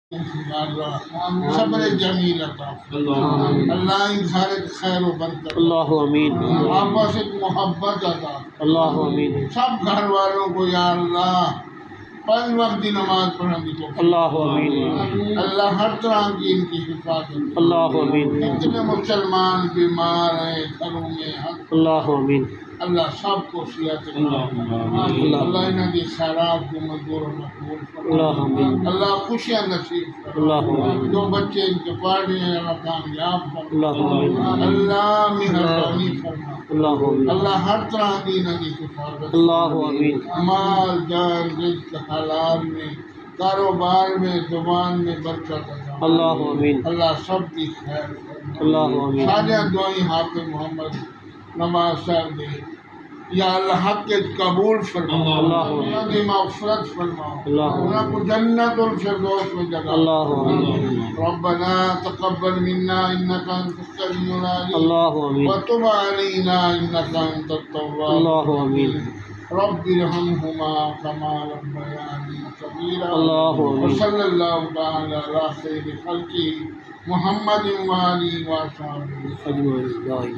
صبر جمیل عطا فرما اللہ اظہار خیر و برکت اللہ آمین آپس ایک محبت عطا اللہ آمین سب گھر والوں کو یا اللہ 5 وقت کی نماز پڑھنے کو اللہ آمین اللہ ہر طرح کی ان کی حفاظت اللہ آمین اتنے مسلمان بیمار ہیں گھروں میں اللہ آمین اللہ سب کو صحت اللہ انہوں کی خیرات کو منظور و مقبول فرما اللہ آمین اللہ خوشیاں نصیب فرما اللہ آمین جو بچے ان کے پڑھ رہے ہیں اللہ کامیاب فرما اللہ آمین اللہ مہربانی فرما اللہ آمین اللہ ہر طرح کی انہوں کی حفاظت اللہ آمین مال جان رزق حلال میں کاروبار میں زبان میں برکت عطا اللہ آمین اللہ سب کی خیر فرما اللہ آمین سارے دعائیں حافظ محمد نماز صاحب دے یا اللہ حق کے قبول فرما اللہ انہوں کی مغفرت فرما اللہ انہوں کو جنت الفردوس میں جگہ اللہ آمین ربنا تقبل منا انك انت السميع العليم اللہ آمین وتب علينا انك انت التواب اللہ آمین رب ارحمهما كما ربياني صغيرا اللہ آمین وصلى الله تعالى على خير خلقه محمد وآله وصحبه اجمعین لا الہ